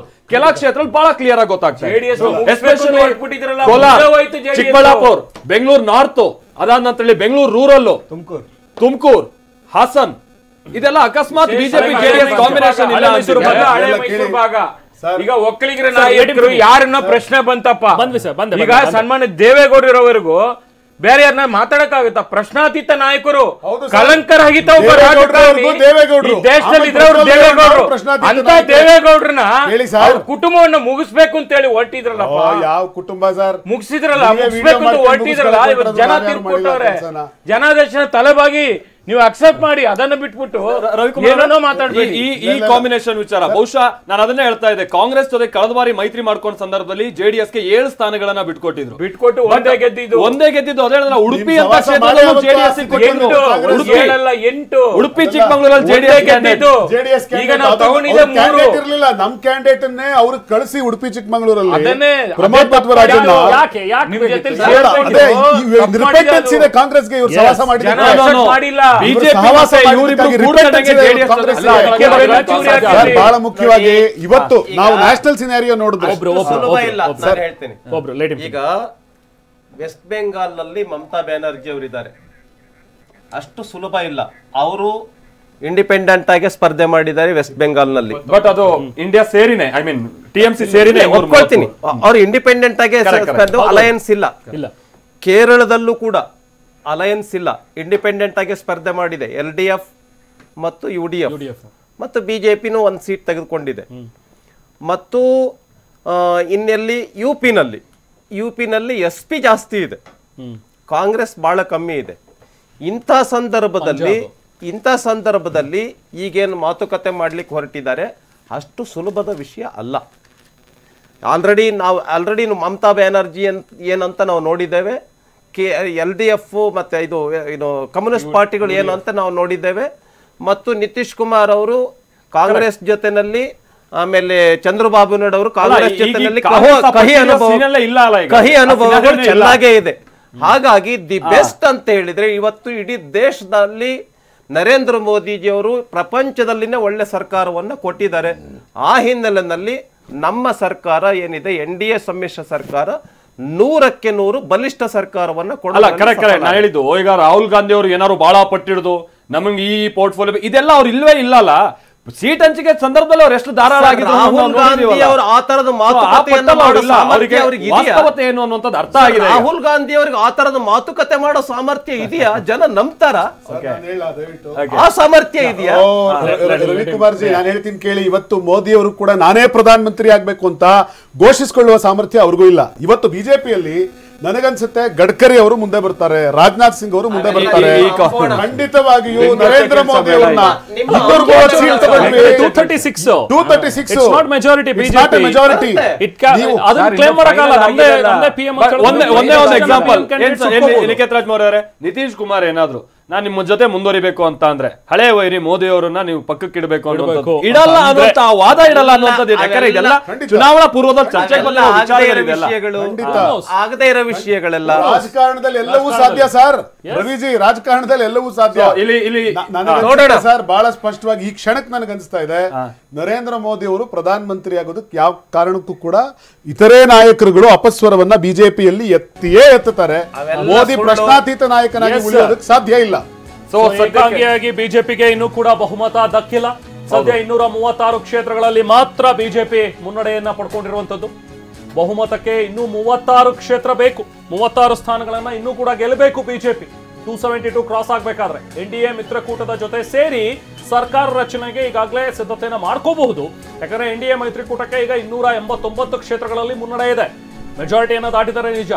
ಕೆಲ ಕ್ಷೇತ್ರದಲ್ಲಿ ಬಹಳ ಕ್ಲಿಯರ್ ಆಗಿ ಗೊತ್ತಾಗ್ತದೆ. ಎಸ್ಪೆಷಲಿ ಕೋಲಾರ, ಚಿಕ್ಕಬಳ್ಳಾಪುರ, ಬೆಂಗಳೂರು ನಾರ್ತ್, ಅದಾದ ನಂತರ ಬೆಂಗಳೂರು ರೂರಲ್, ತುಮಕೂರು, ಹಾಸನ್, ಇದೆಲ್ಲ ಅಕಸ್ಮಾತ್ ಬಿಜೆಪಿ JDS ಕಾಂಬಿನೇಷನ್ ಇಲ್ಲ. ಮೈಸೂರು ಭಾಗ ಈಗ ಒಕ್ಕಲಿಗರ ನಾಯಕರು ಯಾರನ್ನ ಪ್ರಶ್ನೆ ಬಂತಪ್ಪ. ಈಗ ಸನ್ಮಾನ್ಯ ದೇವೇಗೌಡರವರೆಗೂ ಬೇರೆ ಯಾರನ್ನ ಮಾತಾಡಕ್ಕಾಗುತ್ತಾ? ಪ್ರಶ್ನಾತೀತ ನಾಯಕರು, ಕಲಂಕರಹಿತ ಒಬ್ಬ ರಾಜಕಾರಣಿ ದೇಶದಲ್ಲಿ ಇದ್ರೆ ಅವರು ದೇವೇಗೌಡರು. ಅಂತ ದೇವೇಗೌಡ್ರನ್ನ ಕುಟುಂಬವನ್ನ ಮುಗಿಸ್ಬೇಕು ಅಂತ ಹೇಳಿ ಹೊರಟಿದ್ರಲ್ಲಪ್ಪ. ಯಾವ ಕುಟುಂಬ ಸರ್? ಮುಗಿಸಿದ್ರಲ್ಲ, ಮುಗಿಸ್ಬೇಕು ಅಂತ ಹೊರಟಿದ್ರಲ್ಲ. ಇವತ್ತು ಜನ ತೀರ್ಕೊಟ್ಟವ್ರೆ. ಜನಾದೇಶನ ತಲೆಬಾಗಿ ನೀವು ಅಕ್ಸೆಪ್ಟ್ ಮಾಡಿ ಅದನ್ನ ಬಿಟ್ಬಿಟ್ಟು ಏನೋ ಮಾತಾಡ್ಬೇಡಿ. ಈ ಕಾಂಬಿನೇಷನ್ ವಿಚಾರ ಬಹುಶಃ ನಾನು ಅದನ್ನೇ ಹೇಳ್ತಾ ಇದ್ದೆ. ಕಾಂಗ್ರೆಸ್ ಜೊತೆ ಕಳೆದ ಬಾರಿ ಮೈತ್ರಿ ಮಾಡ್ಕೊಂಡ ಸಂದರ್ಭದಲ್ಲಿ JDS ಗೆ 7 ಸ್ಥಾನಗಳನ್ನ ಬಿಟ್ಕೊಟ್ಟು ಒಂದೇ ಗೆದ್ದಿದ್ದು. ಅದೇ ಉಡುಪಿ ಅಂತ ಕ್ಷೇತ್ರದಲ್ಲೂ JDS ಉಡುಪಿ ಚಿಕ್ಕಮಗಳೂರಲ್ಲಿ JDS ಈಗ ನಾವು ತಗೊಂಡಿದ್ದೆ 3 ಇರಲಿಲ್ಲ. ನಮ್ ಕ್ಯಾಂಡಿಡೇಟ್ ಅನ್ನೇ ಅವ್ರಿಗೆ ಕಳಿಸಿ ಉಡುಪಿ ಚಿಕ್ಕಮಗಳೂರಲ್ಲಿ ಕಾಂಗ್ರೆಸ್ಗೆ ಇವ್ರು ಸಹವಾಸ ಮಾಡಿಲ್ಲ. ಬಹಳ ಮುಖ್ಯವಾಗಿ ಇವತ್ತು ನಾವು ನ್ಯಾಷನಲ್ ಸಿನಾರಿಯೋ ನೋಡಿದ್ರೆ ಈಗ ವೆಸ್ಟ್ ಬೆಂಗಾಲ್ ನಲ್ಲಿ ಮಮತಾ ಬ್ಯಾನರ್ಜಿ ಅವರಿದ್ದಾರೆ. ಅಷ್ಟು ಸುಲಭ ಇಲ್ಲ. ಅವರು ಇಂಡಿಪೆಂಡೆಂಟ್ ಆಗಿ ಸ್ಪರ್ಧೆ ಮಾಡಿದ್ದಾರೆ ವೆಸ್ಟ್ ಬೆಂಗಾಲ್ ನಲ್ಲಿ. ಬಟ್ ಅದು ಇಂಡಿಯಾ ಸೇರಿನೇ, ಐ ಮೀನ್ TMC ಸೇರಿನೇ ಒಪ್ಕೊಳ್ತೀನಿ. ಅವ್ರು ಇಂಡಿಪೆಂಡೆಂಟ್ ಆಗಿ ಅಲಯನ್ಸ್ ಇಲ್ಲ. ಕೇರಳದಲ್ಲೂ ಕೂಡ ಅಲಯನ್ಸ್ ಇಲ್ಲ, ಇಂಡಿಪೆಂಡೆಂಟ್ ಆಗಿ ಸ್ಪರ್ಧೆ ಮಾಡಿದೆ. LDF ಮತ್ತು UDF ಮತ್ತು ಬಿಜೆಪಿನೂ 1 ಸೀಟ್ ತೆಗೆದುಕೊಂಡಿದೆ. ಮತ್ತು ಇನ್ನೆಲ್ಲಿ ಯುಪಿನಲ್ಲಿ SP ಜಾಸ್ತಿ ಇದೆ, ಕಾಂಗ್ರೆಸ್ ಬಹಳ ಕಮ್ಮಿ ಇದೆ. ಇಂಥ ಸಂದರ್ಭದಲ್ಲಿ ಈಗೇನು ಮಾತುಕತೆ ಮಾಡ್ಲಿಕ್ಕೆ ಹೊರಟಿದ್ದಾರೆ ಅಷ್ಟು ಸುಲಭದ ವಿಷಯ ಅಲ್ಲ. ಆಲ್ರೆಡಿ ಮಮತಾ ಬ್ಯಾನರ್ಜಿ ಏನಂತ ನಾವು ನೋಡಿದ್ದೇವೆ. LDF ಮತ್ತೆ ಇದು ಕಮ್ಯುನಿಸ್ಟ್ ಪಾರ್ಟಿಗಳು ಏನು ಅಂತ ನಾವು ನೋಡಿದ್ದೇವೆ. ಮತ್ತು ನಿತೀಶ್ ಕುಮಾರ್ ಅವರು ಕಾಂಗ್ರೆಸ್ ಜೊತೆನಲ್ಲಿ ಆಮೇಲೆ ಚಂದ್ರಬಾಬು ನಾಯ್ಡು ಅವರು ಕಾಂಗ್ರೆಸ್ ಜೊತೆಯಲ್ಲಿ ಕಹಿ ಅನುಭವಗಳು ಚೆನ್ನಾಗೇ ಇದೆ. ಹಾಗಾಗಿ ದಿ ಬೆಸ್ಟ್ ಅಂತ ಹೇಳಿದ್ರೆ ಇವತ್ತು ಇಡೀ ದೇಶದಲ್ಲಿ ನರೇಂದ್ರ ಮೋದಿಜಿಯವರು ಪ್ರಪಂಚದಲ್ಲಿನೇ ಒಳ್ಳೆ ಸರ್ಕಾರವನ್ನ ಕೊಟ್ಟಿದ್ದಾರೆ. ಆ ಹಿನ್ನೆಲೆಯಲ್ಲಿ ನಮ್ಮ ಸರ್ಕಾರ ಏನಿದೆ NDA ಸಮ್ಮಿಶ್ರ ಸರ್ಕಾರ 100ಕ್ಕೆ 100 ಬಲಿಷ್ಠ ಸರ್ಕಾರವನ್ನ ಕೊಡಲ್ಲ. ಕರೆಕ್ಟ್ ನಾ ಹೇಳಿದ್ದು. ಈಗ ರಾಹುಲ್ ಗಾಂಧಿ ಅವರು ಏನಾದ್ರು ಬಹಳ ಪಟ್ಟಿಡ್ದು ನಮಗೆ ಈ ಪೋರ್ಟ್ಫೋಲಿಯೋ ಇದೆಲ್ಲ ಅವ್ರು ಇಲ್ವೇ ಇಲ್ಲಲ್ಲ. ಸೀಟ್ ಹಂಚಿಕೆ ಸಂದರ್ಭದಲ್ಲಿ ಅವ್ರು ಎಷ್ಟು ಧಾರಾಳಾಗಿದ್ರು. ರಾಹುಲ್ ಗಾಂಧಿ ಅವರು ಆ ತರದ ಮಾತುಕತೆಯನ್ನು ಮಾಡೋ ಸಾಮರ್ಥ್ಯ ಅವರಿಗೆ ಇದೆಯಾ ಏನು ಅನ್ನುವಂಥದ್ದು ಅರ್ಥ ಆಗಿದೆ. ರಾಹುಲ್ ಗಾಂಧಿ ಅವರಿಗೆ ಆ ತರದ ಮಾತುಕತೆ ಮಾಡೋ ಸಾಮರ್ಥ್ಯ ಇದೆಯಾ? ಜನ ನಂಬ್ತಾರ? ಆ ಸಾಮರ್ಥ್ಯ ಇದೆಯಾ? ರವಿಕುಮಾರ್ ಜಿ, ನಾನು ಹೇಳ್ತೀನಿ ಕೇಳಿ. ಇವತ್ತು ಮೋದಿ ಅವರು ಕೂಡ ನಾನೇ ಪ್ರಧಾನ ಮಂತ್ರಿ ಆಗ್ಬೇಕು ಅಂತ ಘೋಷಿಸಿಕೊಳ್ಳುವ ಸಾಮರ್ಥ್ಯ ಅವ್ರಿಗೂ ಇಲ್ಲ. ಇವತ್ತು ಬಿಜೆಪಿಯಲ್ಲಿ ನನಗನ್ಸುತ್ತೆ ಗಡ್ಕರಿ ಅವರು ಮುಂದೆ ಬರ್ತಾರೆ, ರಾಜನಾಥ್ ಸಿಂಗ್ ಅವರು ಮುಂದೆ ಬರ್ತಾರೆ. ಖಂಡಿತವಾಗಿಯೂ ನರೇಂದ್ರ ಮೋದಿ ಅವರನ್ನ ನಿತೀಶ್ ಕುಮಾರ್ ಏನಾದ್ರು ನಾನ್ ನಿಮ್ಮ ಜೊತೆ ಮುಂದುವರಿಬೇಕು ಅಂತ ಅಂದ್ರೆ ಹಳೆ ವೈರಿ ಮೋದಿ ಅವರನ್ನ ನೀವು ಪಕ್ಕಕ್ಕೆ ಇಡಬೇಕು ಅನ್ನೋದು ಇಡಲ್ಲ ಅನ್ನೋಂತ ವಾದ ಇಡಲ್ಲ ಅನ್ನೋಂಥದ್ದು. ಯಾಕಂದ್ರೆ ಇದೆಲ್ಲ ಚುನಾವಣಾ ಪೂರ್ವದಲ್ಲಿ ಚರ್ಚೆಗೆ ಬಂದ ವಿಷಯಗಳು, ಆಗದೇ ಇರೋ ವಿಷಯಗಳೆಲ್ಲ ರಾಜಕಾರಣದಲ್ಲಿ ಎಲ್ಲವೂ ಸಾಧ್ಯ ಸರ್. ರವಿಜಿ, ರಾಜಕಾರಣದಲ್ಲಿ ಎಲ್ಲವೂ ಸಾಧ್ಯ. ಇಲ್ಲಿ ನೋಡೋಣ ಸರ್, ಬಹಳ ಸ್ಪಷ್ಟವಾಗಿ ಈ ಕ್ಷಣಕ್ಕೆ ನನಗೆ ಅನಿಸ್ತಾ ಇದೆ ನರೇಂದ್ರ ಮೋದಿ ಅವರು ಪ್ರಧಾನ ಮಂತ್ರಿ ಆಗೋದಕ್ಕೆ ಯಾವ ಕಾರಣಕ್ಕೂ ಕೂಡ ಇತರೆ ನಾಯಕರುಗಳು ಅಪಸ್ವರವನ್ನ ಬಿಜೆಪಿಯಲ್ಲಿ ಎತ್ತಿಯೇ ಎತ್ತುತ್ತಾರೆ. ಮೋದಿ ಪ್ರಶ್ನಾತೀತ ನಾಯಕನಾಗಿ ಉಳಿಯೋದಕ್ಕೆ ಸಾಧ್ಯ ಇಲ್ಲ. ಏಕಾಂಗಿಯಾಗಿ ಬಿಜೆಪಿಗೆ ಇನ್ನೂ ಕೂಡ ಬಹುಮತ ದಕ್ಕಿಲ್ಲ. ಸದ್ಯ 236 ಕ್ಷೇತ್ರಗಳಲ್ಲಿ ಮಾತ್ರ ಬಿಜೆಪಿ ಮುನ್ನಡೆಯನ್ನ ಪಡ್ಕೊಂಡಿರುವಂತದ್ದು. ಬಹುಮತಕ್ಕೆ ಇನ್ನೂ 36 ಕ್ಷೇತ್ರ ಬೇಕು. 36 ಸ್ಥಾನಗಳನ್ನ ಇನ್ನೂ ಕೂಡ ಗೆಲ್ಲಬೇಕು ಬಿಜೆಪಿ. 272 ಕ್ರಾಸ್ ಆಗ್ಬೇಕಾದ್ರೆ NDA ಮಿತ್ರಕೂಟದ ಜೊತೆ ಸೇರಿ ಸರ್ಕಾರ ರಚನೆಗೆ ಈಗಾಗಲೇ ಸಿದ್ಧತೆಯನ್ನ ಮಾಡ್ಕೋಬಹುದು. ಯಾಕಂದ್ರೆ NDA ಮೈತ್ರಿಕೂಟಕ್ಕೆ ಈಗ 289 ಕ್ಷೇತ್ರಗಳಲ್ಲಿ ಮುನ್ನಡೆ ಇದೆ. ಮೆಜಾರಿಟಿಯನ್ನ ದಾಟಿದರೆ ನಿಜ,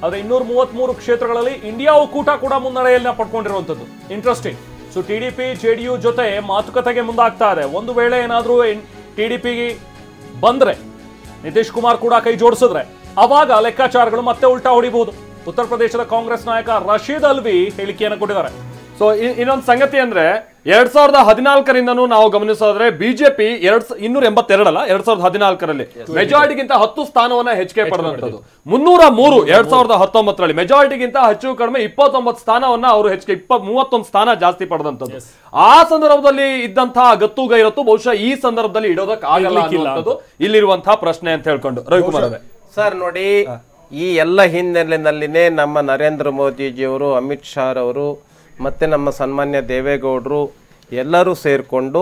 ಆದ್ರೆ 233 ಕ್ಷೇತ್ರಗಳಲ್ಲಿ ಇಂಡಿಯಾ ಒಕ್ಕೂಟ ಕೂಡ ಮುನ್ನಡೆಯನ್ನ ಪಡ್ಕೊಂಡಿರುವಂತದ್ದು. ಇಂಟ್ರೆಸ್ಟಿಂಗ್. ಸೊ TDP JDU ಜೊತೆ ಮಾತುಕತೆಗೆ ಮುಂದಾಗ್ತಾ ಇದೆ. ಒಂದು ವೇಳೆ ಏನಾದ್ರೂ TDP ಬಂದ್ರೆ, ನಿತೀಶ್ ಕುಮಾರ್ ಕೂಡ ಕೈ ಜೋಡಿಸಿದ್ರೆ, ಅವಾಗ ಲೆಕ್ಕಾಚಾರಗಳು ಮತ್ತೆ ಉಲ್ಟಾ ಹೊಡಿಬಹುದು. ಉತ್ತರ ಪ್ರದೇಶದ ಕಾಂಗ್ರೆಸ್ ನಾಯಕ ರಶೀದ್ ಅಲ್ವಿ ಹೇಳಿಕೆಯನ್ನು ಕೊಟ್ಟಿದ್ದಾರೆ. ಸೊ ಇನ್ನೊಂದು ಸಂಗತಿ ಅಂದ್ರೆ 2014ರಿಂದನೂ ನಾವು ಗಮನಿಸೋದ್ರೆ ಬಿಜೆಪಿ 282 ಅಲ್ಲ 2014ರಲ್ಲಿ ಮೆಜಾರಿಟಿಗಿಂತ 10 ಸ್ಥಾನವನ್ನ ಹೆಚ್ಚಿಗೆ ಪಡೆದಂತದ್ದು. 303 2019ರಲ್ಲಿ ಮೆಜಾರಿಟಿಗಿಂತ ಹೆಚ್ಚು ಕಡಿಮೆ 29 ಸ್ಥಾನವನ್ನ ಅವರು ಹೆಚ್ಚಿಗೆ 31 ಸ್ಥಾನ ಜಾಸ್ತಿ ಪಡೆದಂತದ್ದು. ಆ ಸಂದರ್ಭದಲ್ಲಿ ಇದ್ದಂತಹ ಗತ್ತುಗೈರತ್ತು ಬಹುಶಃ ಈ ಸಂದರ್ಭದಲ್ಲಿ ಇಡೋದಕ್ಕೆ ಆಗಲ್ಲ ಅನ್ನುವಂಥದ್ದು ಇಲ್ಲಿರುವಂತಹ ಪ್ರಶ್ನೆ ಅಂತ ಹೇಳ್ಕೊಂಡು. ರವಿಕುಮಾರ್ ಅವರೇ ಸರ್ ನೋಡಿ, ಈ ಎಲ್ಲ ಹಿನ್ನೆಲೆಯಲ್ಲಿನೇ ನಮ್ಮ ನರೇಂದ್ರ ಮೋದಿಜಿಯವರು, ಅಮಿತ್ ಶಾ ಅವರು ಮತ್ತು ನಮ್ಮ ಸನ್ಮಾನ್ಯ ದೇವೇಗೌಡರು ಎಲ್ಲರೂ ಸೇರಿಕೊಂಡು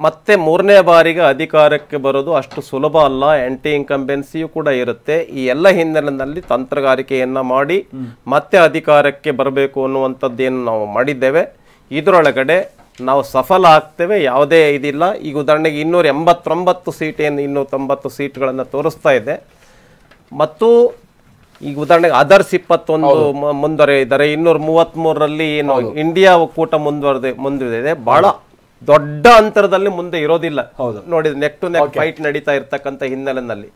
ಮತ್ತೆ 3ನೇ ಬಾರಿಗೆ ಅಧಿಕಾರಕ್ಕೆ ಬರೋದು ಅಷ್ಟು ಸುಲಭ ಅಲ್ಲ. ಆಂಟಿ ಇನ್ಕಂಬೆನ್ಸಿಯೂ ಕೂಡ ಇರುತ್ತೆ. ಈ ಎಲ್ಲ ಹಿನ್ನೆಲೆಯಲ್ಲಿ ತಂತ್ರಗಾರಿಕೆಯನ್ನು ಮಾಡಿ ಮತ್ತೆ ಅಧಿಕಾರಕ್ಕೆ ಬರಬೇಕು ಅನ್ನುವಂಥದ್ದೇನು ನಾವು ಮಾಡಿದ್ದೇವೆ. ಇದರೊಳಗಡೆ ನಾವು ಸಫಲ ಆಗ್ತೇವೆ, ಯಾವುದೇ ಇದಿಲ್ಲ. ಈಗ ಉದಾಹರಣೆಗೆ 289 ಸೀಟ್ ಏನು 290 ಸೀಟ್ಗಳನ್ನು ತೋರಿಸ್ತಾ ಇದೆ. ಮತ್ತು ಈಗ ಉದಾಹರಣೆಗೆ ಅದರ್ಸ್ 21 ಮುಂದುವರೆದಿದ್ದಾರೆ. 233ರಲ್ಲಿ ಏನು ಇಂಡಿಯಾ ಒಕ್ಕೂಟ ಮುಂದುವರೆದಿದೆ. ಬಹಳ ದೊಡ್ಡ ಅಂತರದಲ್ಲಿ ಮುಂದೆ ಇರೋದಿಲ್ಲ. ನೋಡಿ, ನೆಕ್ ಟು ನೆಕ್ ಫೈಟ್ ನಡೀತಾ ಇರ್ತಕ್ಕಂಥ ಹಿನ್ನೆಲೆಯಲ್ಲಿ,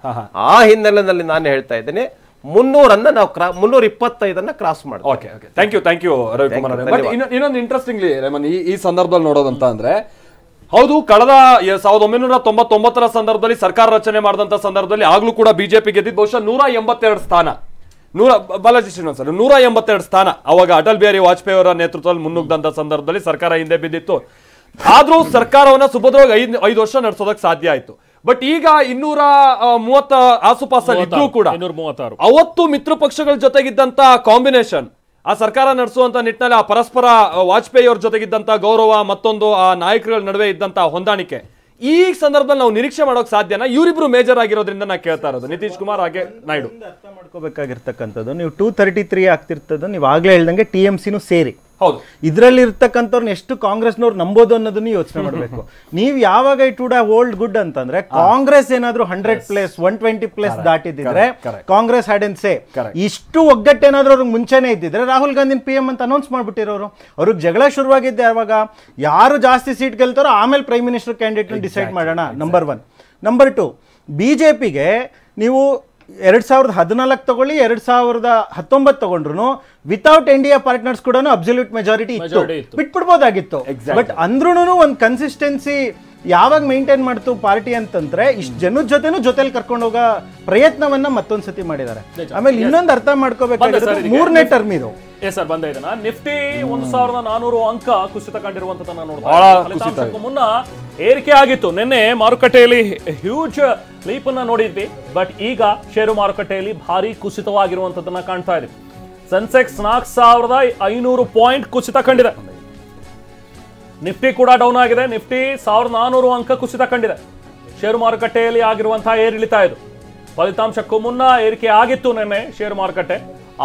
ಆ ಹಿನ್ನೆಲೆಯಲ್ಲಿ ನಾನು ಹೇಳ್ತಾ ಇದ್ದೇನೆ 300 ನಾವು 325 ಕ್ರಾಸ್ ಮಾಡ್ತೀವಿ. Thank you Ravikumar. ಇನ್ನೊಂದು ಇಂಟ್ರೆಸ್ಟಿಂಗ್ಲಿ ರೇಮನ್ ಈ ಸಂದರ್ಭದಲ್ಲಿ ನೋಡೋದಂತ ಅಂದ್ರೆ, ಹೌದು, ಕಳೆದ 1999ರ ಸಂದರ್ಭದಲ್ಲಿ ಸರ್ಕಾರ ರಚನೆ ಮಾಡಿದಂತ ಸಂದರ್ಭದಲ್ಲಿ ಆಗ್ಲೂ ಕೂಡ ಬಿಜೆಪಿ ಗೆದ್ದಿದ್ದು ಬಹುಶಃ 182 ಸ್ಥಾನ. ಬಾಲಾಜಿ ಶ್ರೀನಿವಾಸ್ 182 ಸ್ಥಾನ. ಅವಾಗ ಅಟಲ್ ಬಿಹಾರಿ ವಾಜಪೇಯಿ ಅವರ ನೇತೃತ್ವದಲ್ಲಿ ಮುನ್ನುಗ್ದಂತ ಸಂದರ್ಭದಲ್ಲಿ ಸರ್ಕಾರ ಹಿಂದೆ ಬಿದ್ದಿತ್ತು. ಆದ್ರೂ ಸರ್ಕಾರವನ್ನ ಸುಭದ್ರವಾಗಿ 5 ವರ್ಷ ನಡೆಸೋದಕ್ಕೆ ಸಾಧ್ಯ ಆಯ್ತು. ಬಟ್ ಈಗ 230 ಆಸುಪಾಸಲ್ಲಿ ಇದ್ರೂ ಕೂಡ ಅವತ್ತು ಮಿತ್ರ ಪಕ್ಷಗಳ ಜೊತೆಗಿದ್ದಂತ ಕಾಂಬಿನೇಷನ್, ಆ ಸರ್ಕಾರ ನಡೆಸುವಂತ ನಿಟ್ಟಿನಲ್ಲಿ ಆ ಪರಸ್ಪರ ವಾಜಪೇಯಿ ಅವ್ರ ಜೊತೆಗಿದ್ದಂತ ಗೌರವ, ಮತ್ತೊಂದು ಆ ನಾಯಕರ ನಡುವೆ ಇದ್ದಂತ ಹೊಂದಾಣಿಕೆ, ಈ ಸಂದರ್ಭದಲ್ಲಿ ನಾವು ನಿರೀಕ್ಷೆ ಮಾಡೋಕೆ ಸಾಧ್ಯನಾ? ಇವರಿಬ್ರು ಮೇಜರ್ ಆಗಿರೋದ್ರಿಂದ ನಾ ಕೇಳ್ತಾ ಇರೋದು, ನಿತೀಶ್ ಕುಮಾರ್ ಹಾಗೆ ನಾಯ್ಡು. ಅರ್ಥ ಮಾಡ್ಕೋಬೇಕಾಗಿರ್ತಕ್ಕಂಥದ್ದು, ನೀವು 233 ಆಗ್ತಿರ್ತದ್ದು, ನೀವು ಆಗ್ಲೇ ಹೇಳ್ದಂಗೆ TMCನೂ ಸೇರಿ. ಹೌದು, ಇದರಲ್ಲಿ ಇರ್ತಕ್ಕಂಥವ್ರನ್ನ ಎಷ್ಟು ಕಾಂಗ್ರೆಸ್ನವ್ರು ನಂಬೋದು ಅನ್ನೋದನ್ನ ಯೋಚನೆ ಮಾಡಬೇಕು. ನೀವು ಯಾವಾಗ it would have hold good ಅಂತಂದ್ರೆ, ಕಾಂಗ್ರೆಸ್ ಏನಾದ್ರು 100+, 120+ ದಾಟಿದ್ರೆ ಕಾಂಗ್ರೆಸ್ ಹ್ಯಾಡ್ ಅಂಡ್ ಸೇ. ಇಷ್ಟು ಒಗ್ಗಟ್ಟೇನಾದ್ರೂ ಅವ್ರಿಗೆ ಮುಂಚೆನೆ ಇದ್ದಿದ್ರೆ ರಾಹುಲ್ ಗಾಂಧಿನ PM ಅಂತ ಅನೌನ್ಸ್ ಮಾಡ್ಬಿಟ್ಟಿರೋರು. ಅವ್ರಿಗೆ ಜಗಳ ಶುರುವಾಗಿದ್ದೆ ಯಾವಾಗ, ಯಾರು ಜಾಸ್ತಿ ಸೀಟ್ ಗೆಲ್ತಾರೋ ಆಮೇಲೆ ಪ್ರೈಮ್ ಮಿನಿಸ್ಟರ್ ಕ್ಯಾಂಡಿಡೇಟ್ ಡಿಸೈಡ್ ಮಾಡೋಣ. ನಂಬರ್ 1. ನಂಬರ್ 2, ಬಿಜೆಪಿಗೆ ನೀವು 2014 ತಗೊಳ್ಳಿ, 2019 ತಗೊಂಡ್ರು ವಿತೌಟ್ NDA ಪಾರ್ಟ್ನರ್ಸ್ ಕೂಡ ಅಬ್ಸಲ್ಯೂಟ್ ಮೆಜಾರಿಟಿ ಇತ್ತು, ಬಿಟ್ಬಿಡ್ಬೋದಾಗಿತ್ತು. ಬಟ್ ಅಂದ್ರೂ ಒಂದು ಕನ್ಸಿಸ್ಟೆನ್ಸಿ ಯಾವಾಗ ಮೇಂಟೈನ್ ಮಾಡ್ತು ಪಾರ್ಟಿ ಅಂತಂದ್ರೆ ಇಷ್ಟು ಜನದ ಜೊತೆನೂ ಜೊತೆಲಿ ಕರ್ಕೊಂಡು ಹೋಗೋ ಪ್ರಯತ್ನವನ್ನ ಮತ್ತೊಂದ್ಸತಿ ಮಾಡಿದ್ದಾರೆ. ಆಮೇಲೆ ಇನ್ನೊಂದು ಅರ್ಥ ಮಾಡ್ಕೋಬೇಕಾಗಿರೋದು 3ನೇ ಟರ್ಮ್ ಇದು. ಸರ್ ಬಂದ ಇದನ್ನ ನಿಫ್ಟಿ 1400 ಅಂಕ ಕುಸಿತ ಕಂಡಿರುವಂತದನ್ನ ನೋಡಿದ್ರೆ ಮುನ್ನ ಏರಿಕೆ ಆಗಿತ್ತು. ನಿನ್ನೆ ಮಾರುಕಟ್ಟೆಯಲ್ಲಿ ಹ್ಯೂಜ್ ಲೀಪ್ ಅನ್ನ ನೋಡಿದ್ವಿ. ಬಟ್ ಈಗ ಷೇರು ಮಾರುಕಟ್ಟೆಯಲ್ಲಿ ಭಾರಿ ಕುಸಿತವಾಗಿರುವಂತದನ್ನ ಕಾಣ್ತಾ ಇದೆ. ಸೆನ್ಸೆಕ್ಸ್ 4500 ಪಾಯಿಂಟ್ ಕುಸಿತ ಕಂಡಿದೆ. ನಿಫ್ಟಿ ಕೂಡ ಡೌನ್ ಆಗಿದೆ. ನಿಫ್ಟಿ 1400 ಅಂಕ ಕುಸಿತ ಕಂಡಿದೆ. ಷೇರು ಮಾರುಕಟ್ಟೆಯಲ್ಲಿ ಆಗಿರುವಂತಹ ಏರಿಳಿತ ಇದು. ಫಲಿತಾಂಶಕ್ಕೂ ಮುನ್ನ ಏರಿಕೆ ಆಗಿತ್ತು ನಿನ್ನೆ ಷೇರು ಮಾರುಕಟ್ಟೆ,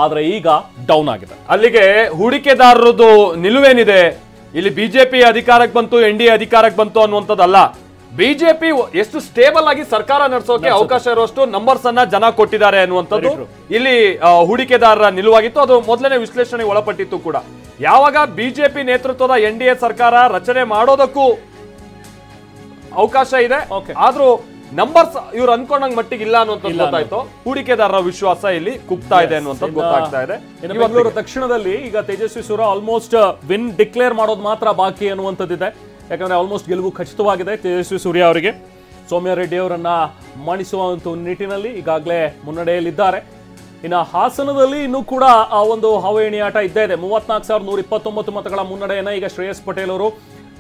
ಆದ್ರೆ ಈಗ ಡೌನ್ ಆಗಿದೆ. ಅಲ್ಲಿಗೆ ಹೂಡಿಕೆದಾರರದು ನಿಲುವೇನಿದೆ, ಇಲ್ಲಿ ಬಿಜೆಪಿ ಅಧಿಕಾರಕ್ಕೆ ಬಂತು, NDA ಅಧಿಕಾರಕ್ಕೆ ಬಂತು ಅನ್ನುವಂಥದ್ದಲ್ಲ. ಬಿಜೆಪಿ ಎಷ್ಟು ಸ್ಟೇಬಲ್ ಆಗಿ ಸರ್ಕಾರ ನಡೆಸೋಕೆ ಅವಕಾಶ ಇರುವಷ್ಟು ನಂಬರ್ಸ್ ಅನ್ನ ಜನ ಕೊಟ್ಟಿದ್ದಾರೆ ಅನ್ನುವಂಥದ್ದು ಇಲ್ಲಿ ಹೂಡಿಕೆದಾರರ ನಿಲುವಾಗಿತ್ತು. ಅದು ಮೊದಲನೇ ವಿಶ್ಲೇಷಣೆಗೆ ಒಳಪಟ್ಟಿತ್ತು ಕೂಡ. ಯಾವಾಗ ಬಿಜೆಪಿ ನೇತೃತ್ವದ NDA ಸರ್ಕಾರ ರಚನೆ ಮಾಡೋದಕ್ಕೂ ಅವಕಾಶ ಇದೆ, ಆದ್ರೂ ನಂಬರ್ಸ್ ಇವ್ರು ಅನ್ಕೊಂಡಂಗ್ ಮಟ್ಟಿಗೆ ಇಲ್ಲ ಅನ್ನುವಂಥದ್ದು ಗೊತ್ತಾಯ್ತು. ಹೂಡಿಕೆದಾರರ ವಿಶ್ವಾಸ ಇಲ್ಲಿ ಕುಗ್ತಾ ಇದೆ ಅನ್ನುವಂಥದ್ದು ಗೊತ್ತಾಗ್ತಾ ಇದೆ. ಬೆಂಗಳೂರು ದಕ್ಷಿಣದಲ್ಲಿ ಈಗ Tejasvi Surya almost win declare ಮಾಡೋದು ಮಾತ್ರ ಬಾಕಿ ಅನ್ನುವಂಥದ್ದಿದೆ. ಯಾಕಂದ್ರೆ ಆಲ್ಮೋಸ್ಟ್ ಗೆಲುವು ಖಚಿತವಾಗಿದೆ ತೇಜಸ್ವಿ ಸೂರ್ಯ ಅವರಿಗೆ. ಸೌಮ್ಯ ರೆಡ್ಡಿ ಅವರನ್ನ ಮಣಿಸುವಂತ ನಿಟ್ಟಿನಲ್ಲಿ ಈಗಾಗಲೇ ಮುನ್ನಡೆಯಲ್ಲಿದ್ದಾರೆ. ಇನ್ನು ಹಾಸನದಲ್ಲಿ ಇನ್ನೂ ಕೂಡ ಆ ಒಂದು ಹವೆಣಿಯಾಟ ಇದ್ದೇ ಇದೆ. 34,129 ಮತಗಳ ಮುನ್ನಡೆಯನ್ನ ಈಗ ಶ್ರೇಯಸ್ ಪಟೇಲ್ ಅವರು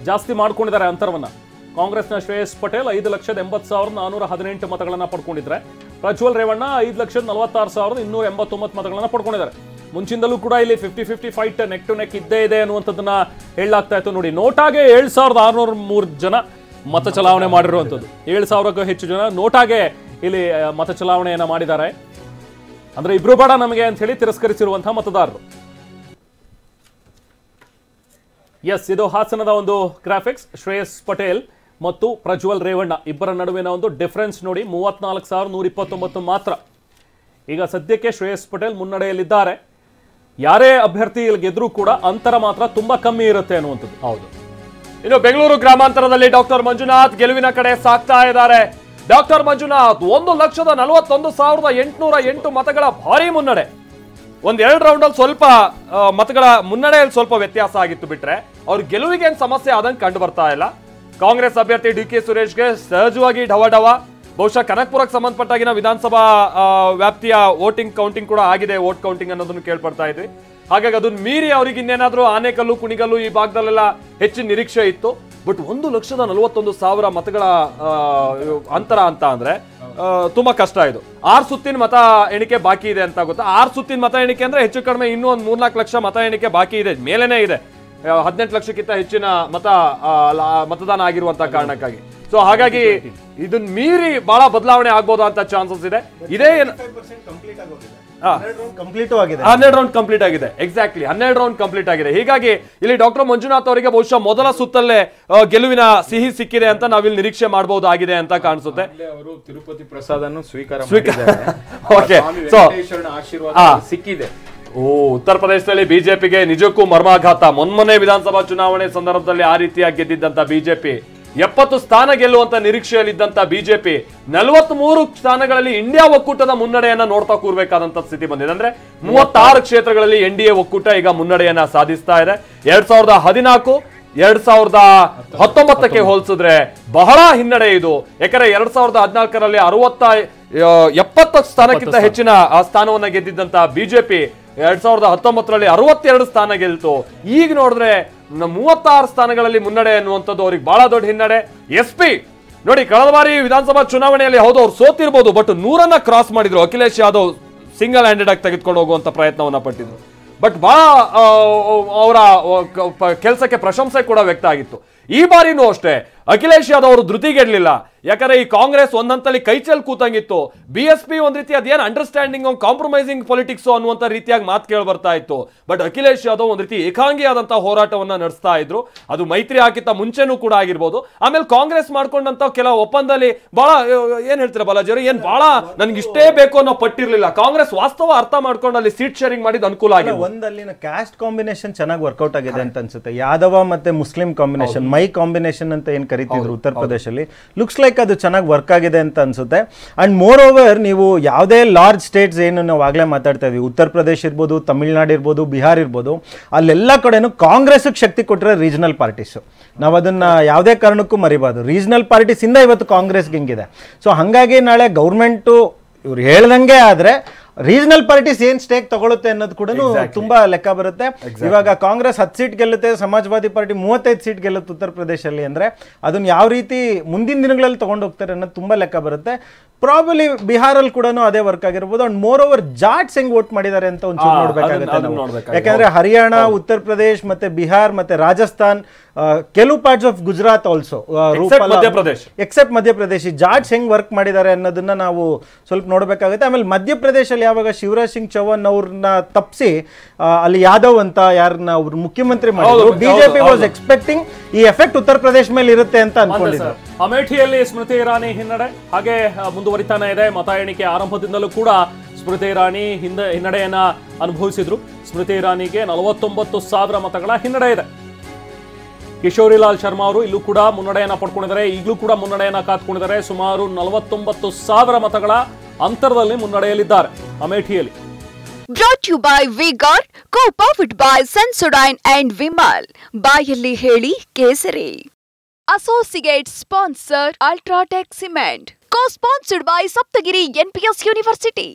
ಜಾಸ್ತಿ ಮಾಡ್ಕೊಂಡಿದ್ದಾರೆ ಅಂತರವನ್ನ. ಕಾಂಗ್ರೆಸ್ನ ಶ್ರೇಯಸ್ ಪಟೇಲ್ 5,80,418 ಮತಗಳನ್ನ ಪಡ್ಕೊಂಡಿದ್ರೆ, ಪ್ರಜ್ವಲ್ ರೇವಣ್ಣ 5,46,289 ಮತಗಳನ್ನ ಪಡ್ಕೊಂಡಿದ್ದಾರೆ. ಮುಂಚಿಂದಲೂ ಕೂಡ ಇಲ್ಲಿ 50-50 ಫೈಟ್ ನೆಕ್ ಟು ನೆಕ್ ಇದ್ದೇ ಇದೆ ಅನ್ನುವಂಥದ್ದನ್ನ ಹೇಳಲಾಗ್ತಾ ಇತ್ತು. ನೋಡಿ, ನೋಟಾಗೆ 7,603 ಜನ ಮತ ಚಲಾವಣೆ ಮಾಡಿರುವಂಥದ್ದು. 7,000ಕ್ಕೂ ಹೆಚ್ಚು ಜನ ನೋಟಾಗೆ ಇಲ್ಲಿ ಮತ ಚಲಾವಣೆಯನ್ನ ಮಾಡಿದ್ದಾರೆ. ಅಂದ್ರೆ ಇಬ್ರು ಬೇಡ ನಮಗೆ ಅಂತ ಹೇಳಿ ತಿರಸ್ಕರಿಸಿರುವಂತಹ ಮತದಾರರು. ಎಸ್, ಇದು ಹಾಸನದ ಒಂದು ಗ್ರಾಫಿಕ್ಸ್. ಶ್ರೇಯಸ್ ಪಟೇಲ್ ಮತ್ತು ಪ್ರಜ್ವಲ್ ರೇವಣ್ಣ ಇಬ್ಬರ ನಡುವಿನ ಒಂದು ಡಿಫರೆನ್ಸ್ ನೋಡಿ, 34,129 ಮಾತ್ರ. ಈಗ ಸದ್ಯಕ್ಕೆ ಶ್ರೇಯಸ್ ಪಟೇಲ್ ಮುನ್ನಡೆಯಲ್ಲಿದ್ದಾರೆ. ಯಾರೇ ಅಭ್ಯರ್ಥಿ ಇಲ್ಲಿ ಗೆದ್ರೂ ಕೂಡ ಅಂತರ ಮಾತ್ರ ತುಂಬಾ ಕಮ್ಮಿ ಇರುತ್ತೆ ಅನ್ನುವಂಥದ್ದು. ಹೌದು. ಇನ್ನು ಬೆಂಗಳೂರು ಗ್ರಾಮಾಂತರದಲ್ಲಿ ಡಾಕ್ಟರ್ ಮಂಜುನಾಥ್ ಗೆಲುವಿನ ಕಡೆ ಸಾಗ್ತಾ ಇದ್ದಾರೆ. ಡಾಕ್ಟರ್ ಮಂಜುನಾಥ್ 1,41,808 ಮತಗಳ ಭಾರಿ ಮುನ್ನಡೆ. ಒಂದೆರಡು ರೌಂಡ್ ಅಲ್ಲಿ ಸ್ವಲ್ಪ ಮತಗಳ ಮುನ್ನಡೆಯಲ್ಲಿ ಸ್ವಲ್ಪ ವ್ಯತ್ಯಾಸ ಆಗಿತ್ತು ಬಿಟ್ರೆ ಅವ್ರ ಗೆಲುವಿಗೆ ಏನ್ ಸಮಸ್ಯೆ ಆದಂಗೆ ಕಂಡು ಬರ್ತಾ ಇಲ್ಲ. ಕಾಂಗ್ರೆಸ್ ಅಭ್ಯರ್ಥಿ DK ಸುರೇಶ್ಗೆ ಸಹಜವಾಗಿ ಢವಢವ. ಬಹುಶಃ ಕನಕಪುರಕ್ಕೆ ಸಂಬಂಧಪಟ್ಟಾಗಿನ ವಿಧಾನಸಭಾ ವ್ಯಾಪ್ತಿಯ ವೋಟಿಂಗ್ ಕೌಂಟಿಂಗ್ ಕೂಡ ಆಗಿದೆ, ವೋಟ್ ಕೌಂಟಿಂಗ್ ಅನ್ನೋದನ್ನು ಕೇಳ್ಪಡ್ತಾ ಇದ್ವಿ. ಹಾಗಾಗಿ ಅದನ್ನ ಮೀರಿ ಅವ್ರಿಗೆ ಇನ್ನೇನಾದ್ರೂ ಆನೇಕಲ್ಲು, ಕುಣಿಗಲ್ಲು ಈ ಭಾಗದಲ್ಲೆಲ್ಲ ಹೆಚ್ಚಿನ ನಿರೀಕ್ಷೆ ಇತ್ತು. ಬಟ್ 1,41,000 ಮತಗಳ ಅಂತರ ಅಂತ ಅಂದ್ರೆ ತುಂಬಾ ಕಷ್ಟ ಇದು. 6 ಸುತ್ತಿನ ಮತ ಎಣಿಕೆ ಬಾಕಿ ಇದೆ ಅಂತ ಗೊತ್ತಾ. 6 ಸುತ್ತಿನ ಮತ ಎಣಿಕೆ ಅಂದ್ರೆ ಹೆಚ್ಚು ಕಡಿಮೆ ಇನ್ನೂ ಒಂದು 3-4 ಲಕ್ಷ ಮತ ಎಣಿಕೆ ಬಾಕಿ ಇದೆ, ಮೇಲೇನೆ ಇದೆ. 18 ಲಕ್ಷಕ್ಕಿಂತ ಹೆಚ್ಚಿನ ಮತದಾನ ಆಗಿರುವಂತಹ ಕಾರಣಕ್ಕಾಗಿ. ಸೊ ಹಾಗಾಗಿ ಇದನ್ನ ಮೀರಿ ಬಹಳ ಬದಲಾವಣೆ ಆಗ್ಬೋದು ಅಂತ ಚಾನ್ಸಸ್ ಇದೆ. ಇದೇ 12 ರೌಂಡ್ ಕಂಪ್ಲೀಟ್ ಆಗಿದೆ. ಎಕ್ಸಾಕ್ಟ್ಲಿ 12 ರೌಂಡ್ ಕಂಪ್ಲೀಟ್ ಆಗಿದೆ. ಹೀಗಾಗಿ ಇಲ್ಲಿ ಡಾಕ್ಟರ್ ಮಂಜುನಾಥ್ ಅವರಿಗೆ ಬಹುಶಃ ಮೊದಲ ಸುತ್ತಲ್ಲೇ ಗೆಲುವಿನ ಸಿಹಿ ಸಿಕ್ಕಿದೆ ಅಂತ ನಾವಿಲ್ಲಿ ನಿರೀಕ್ಷೆ ಮಾಡಬಹುದಾಗಿದೆ ಅಂತ ಕಾಣಿಸುತ್ತೆ. ಅವರು ತಿರುಪತಿ ಪ್ರಸಾದನ್ನು ಸ್ವೀಕಾರ ಸಿಕ್ಕಿದೆ. ಉತ್ತರ ಪ್ರದೇಶದಲ್ಲಿ ಬಿಜೆಪಿಗೆ ನಿಜಕ್ಕೂ ಮರ್ಮಾಘಾತ. ಮೊನ್ನೆ ವಿಧಾನಸಭಾ ಚುನಾವಣೆ ಸಂದರ್ಭದಲ್ಲಿ ಆ ರೀತಿಯಾಗಿ ಗೆದ್ದಿದ್ದಂತ ಬಿಜೆಪಿ 70 ಸ್ಥಾನ ಗೆಲ್ಲುವಂತ ನಿರೀಕ್ಷೆಯಲ್ಲಿದ್ದಂತ ಬಿಜೆಪಿ 43 ಸ್ಥಾನಗಳಲ್ಲಿ ಇಂಡಿಯಾ ಒಕ್ಕೂಟದ ಮುನ್ನಡೆಯನ್ನ ನೋಡ್ತಾ ಕೂರ್ಬೇಕಾದಂತ ಸ್ಥಿತಿ ಬಂದಿದೆ. ಅಂದ್ರೆ 36 ಕ್ಷೇತ್ರಗಳಲ್ಲಿ NDA ಒಕ್ಕೂಟ ಈಗ ಮುನ್ನಡೆಯನ್ನ ಸಾಧಿಸ್ತಾ ಇದೆ. 2014 2019ಕ್ಕೆ ಹೋಲಿಸಿದ್ರೆ ಬಹಳ ಹಿನ್ನಡೆ ಇದು. ಯಾಕಂದ್ರೆ 2014ರಲ್ಲಿ 70 ಸ್ಥಾನಕ್ಕಿಂತ ಹೆಚ್ಚಿನ ಸ್ಥಾನವನ್ನ ಗೆದ್ದಿದ್ದಂತ ಬಿಜೆಪಿ 2019ರಲ್ಲಿ 62 ಸ್ಥಾನ ಗೆಲ್ತು. ಈಗ ನೋಡಿದ್ರೆ 36 ಸ್ಥಾನಗಳಲ್ಲಿ ಮುನ್ನಡೆ ಅನ್ನುವಂಥದ್ದು ಅವ್ರಿಗೆ ಬಹಳ ದೊಡ್ಡ ಹಿನ್ನಡೆ. SP ನೋಡಿ, ಕಳೆದ ಬಾರಿ ವಿಧಾನಸಭಾ ಚುನಾವಣೆಯಲ್ಲಿ ಹೌದು ಅವ್ರು ಸೋತಿರ್ಬೋದು, ಬಟ್ 100ನ್ನ ಕ್ರಾಸ್ ಮಾಡಿದ್ರು. ಅಖಿಲೇಶ್ ಯಾದವ್ ಸಿಂಗಲ್ ಹ್ಯಾಂಡೆಡ್ ಆಗಿ ತೆಗೆದುಕೊಂಡು ಹೋಗುವಂತ ಪ್ರಯತ್ನವನ್ನ ಪಟ್ಟಿದ್ರು. ಬಟ್ ಬಹಳ ಅವರ ಕೆಲಸಕ್ಕೆ ಪ್ರಶಂಸೆ ಕೂಡ ವ್ಯಕ್ತ ಆಗಿತ್ತು. ಈ ಬಾರಿನೂ ಅಷ್ಟೇ ಅಖಿಲೇಶ್ ಯಾದವ್ ಅವರು ಧೃತಿಗೆಡ್ಲಿಲ್ಲ. ಯಾಕಂದ್ರೆ ಈ ಕಾಂಗ್ರೆಸ್ ಒಂದಂತಲ್ಲಿ ಕೈ ಚೆಲ್ ಕೂತಂಗಿತ್ತು. BSP ಒಂದ್ ರೀತಿ ಅದೇನು ಅಂಡರ್ಸ್ಟ್ಯಾಂಡಿಂಗ್ ಕಾಂಪ್ರಮೈಸಿಂಗ್ ಪೊಲಿಟಿಕ್ಸ್ ಅನ್ನುವಂತ ರೀತಿಯಾಗಿ ಮಾತು ಕೇಳಿ ಬರ್ತಾ ಇತ್ತು. ಬಟ್ ಅಖಿಲೇಶ್ ಯಾದವ್ ಒಂದ್ ರೀತಿ ಏಕಾಂಗಿಯಾದಂತಹ ಹೋರಾಟವನ್ನ ನಡೆಸ್ತಾ ಇದ್ರು. ಅದು ಮೈತ್ರಿ ಹಾಕಿತ್ತ ಮುಂಚೆನೂ ಕೂಡ ಆಗಿರ್ಬೋದು. ಆಮೇಲೆ ಕಾಂಗ್ರೆಸ್ ಮಾಡ್ಕೊಂಡಂತ ಕೆಲವು ಒಪ್ಪಂದದಲ್ಲಿ ಬಹಳ ಏನ್ ಹೇಳ್ತೀರಾ ಬಾಲಾಜಿ, ಏನ್ ಬಹಳ ನನ್ಗೆ ಇಷ್ಟೇ ಬೇಕು ಅನ್ನೋ ಪಟ್ಟಿರ್ಲಿಲ್ಲ. ಕಾಂಗ್ರೆಸ್ ವಾಸ್ತವ ಅರ್ಥ ಮಾಡ್ಕೊಂಡು ಅಲ್ಲಿ ಸೀಟ್ ಶೇರಿಂಗ್ ಮಾಡಿದ್ ಅನುಕೂಲ ಆಗಿದೆ. ಒಂದಲ್ಲಿನ ಕ್ಯಾಸ್ಟ್ ಕಾಂಬಿನೇಷನ್ ಚೆನ್ನಾಗಿ ವರ್ಕೌಟ್ ಆಗಿದೆ ಅಂತ ಅನ್ಸುತ್ತೆ. ಯಾದವ ಮತ್ತೆ ಮುಸ್ಲಿಂ ಕಾಂಬಿನೇಷನ್, ಮೈ ಕಾಂಬಿನೇಷನ್ ಅಂತ ಏನ್ ಕರಿತಿದ್ರು ಉತ್ತರ ಪ್ರದೇಶಲ್ಲಿ. ಲುಕ್ಸ್ ಲೈಕ್ ಅದು ಚೆನ್ನಾಗಿ ವರ್ಕ್ ಆಗಿದೆ ಅಂತ ಅನ್ಸುತ್ತೆ. ಅಂಡ್ ಮೋರ್ ಓವರ್ ನೀವು ಯಾವುದೇ ಲಾರ್ಜ್ ಸ್ಟೇಟ್ಸ್ ಏನು ನಾವು ಆಗ್ಲೇ ಮಾತಾಡ್ತಾ ಇದ್ವಿ, ಉತ್ತರ ಪ್ರದೇಶ ಇರ್ಬೋದು, ತಮಿಳ್ನಾಡು ಇರ್ಬೋದು, ಬಿಹಾರ್ ಇರ್ಬೋದು, ಅಲ್ಲೆಲ್ಲ ಕಡೆನೂ ಕಾಂಗ್ರೆಸ್ಗೆ ಶಕ್ತಿ ಕೊಟ್ಟಿರೋ ರೀಜನಲ್ ಪಾರ್ಟೀಸು. ನಾವು ಅದನ್ನ ಯಾವುದೇ ಕಾರಣಕ್ಕೂ ಮರಿಬಾರ್ದು. ರೀಜನಲ್ ಪಾರ್ಟೀಸ್ ಇಂದ ಇವತ್ತು ಕಾಂಗ್ರೆಸ್ಗೆ ಹಿಂಗಿದೆ. ಸೊ ಹಾಗಾಗಿ ನಾಳೆ ಗೌರ್ಮೆಂಟು ಇವ್ರು ಹೇಳ್ದಂಗೆ ಆದ್ರೆ ರೀಜನಲ್ ಪಾರ್ಟೀಸ್ ಏನ್ ಸ್ಟೇಕ್ ತಗೊಳುತ್ತೆ ಅನ್ನೋದು ಕೂಡ ತುಂಬಾ ಲೆಕ್ಕ ಬರುತ್ತೆ. ಇವಾಗ ಕಾಂಗ್ರೆಸ್ 10 ಸೀಟ್ ಗೆಲ್ಲುತ್ತೆ, ಸಮಾಜವಾದಿ ಪಾರ್ಟಿ 35 ಸೀಟ್ ಗೆಲ್ಲುತ್ತೆ ಉತ್ತರ ಪ್ರದೇಶದಲ್ಲಿ ಅಂದ್ರೆ ಅದನ್ನ ಯಾವ ರೀತಿ ಮುಂದಿನ ದಿನಗಳಲ್ಲಿ ತಗೊಂಡು ಹೋಗ್ತಾರೆ ಅನ್ನೋದು ತುಂಬಾ ಲೆಕ್ಕ ಬರುತ್ತೆ. ಪ್ರಾಬಲಿ ಬಿಹಾರಲ್ಲಿ ಕೂಡ ಅದೇ ವರ್ಕ್ ಆಗಿರ್ಬೋದು. ಅಂಡ್ ಮೋರ್ ಓವರ್ ಜಾಟ್ಸ್ ಹೆಂಗ್ ವೋಟ್ ಮಾಡಿದ್ದಾರೆ ಅಂತ ಒಂಚೂರು ನೋಡ್ಬೇಕಾಗುತ್ತೆ. ಯಾಕಂದ್ರೆ ಹರಿಯಾಣ, ಉತ್ತರ ಪ್ರದೇಶ್ ಮತ್ತೆ ಬಿಹಾರ್ ಮತ್ತೆ ರಾಜಸ್ಥಾನ್, ಕೆಲವು parts of Gujarat also, except Madhya Pradesh, Jats ಹೆಂಗ್ ವರ್ಕ್ ಮಾಡಿದ್ದಾರೆ ಅನ್ನೋದನ್ನ ನಾವು ಸ್ವಲ್ಪ ನೋಡ್ಬೇಕಾಗುತ್ತೆ. ಆಮೇಲೆ ಮಧ್ಯಪ್ರದೇಶಲ್ಲಿ ಯಾವಾಗ ಶಿವರಾಜ್ ಸಿಂಗ್ ಚೌಹಾಣ್ ಅವ್ರನ್ನ ತಪ್ಪಿಸಿ ಅಲ್ಲಿ ಯಾದವ್ ಅಂತ ಯಾರನ್ನ ಅವ್ರು ಮುಖ್ಯಮಂತ್ರಿ ಮಾಡಿದ್ರು, ಬಿಜೆಪಿ ವಾಸ್ ಎಕ್ಸ್ಪೆಕ್ಟಿಂಗ್ ಈ ಎಫೆಕ್ಟ್ ಉತ್ತರ ಪ್ರದೇಶ ಮೇಲೆ ಇರುತ್ತೆ ಅಂತ ಅನ್ಕೊಂಡಿದ್ರು. ಅಮೇಠಿಯಲ್ಲಿ ಸ್ಮೃತಿ ಇರಾನಿ ಹಿನ್ನಡೆ ಹಾಗೆ ಮುಂದುವರಿತಾನೆ ಇದೆ. ಮತ ಎಣಿಕೆ ಆರಂಭದಿಂದಲೂ ಕೂಡ ಸ್ಮೃತಿ ಇರಾನಿ ಹಿನ್ನಡೆಯನ್ನ ಅನುಭವಿಸಿದ್ರು. ಸ್ಮೃತಿ ಇರಾನಿಗೆ 49,000 ಮತಗಳ ಹಿನ್ನಡೆ ಇದೆ. ಕಿಶೋರಿಲಾಲ್ ಶರ್ಮಾ ಅವರು ಇಲ್ಲೂ ಕೂಡ ಮುನ್ನಡೆಯನ್ನ ಪಡ್ಕೊಂಡಿದ್ದಾರೆ. ಈಗಲೂ ಕೂಡ ಮುನ್ನಡೆಯನ್ನ ಕಾತ್ಕೊಂಡಿದ್ದಾರೆ. ಸುಮಾರು 49,000 ಮತಗಳ ಅಂತರದಲ್ಲಿ ಮುನ್ನಡೆಯಲಿದ್ದಾರೆ ಅಮೇಠಿಯಲ್ಲಿ. Brought to you by V-Guard, co-powered by Sensodyne and Vimal. ಬಾಯಲ್ಲಿ ಹೇಳಿ ಕೇಸರಿ. Associate sponsor Ultratech Cement. Co-sponsored by Saptagiri NPS University.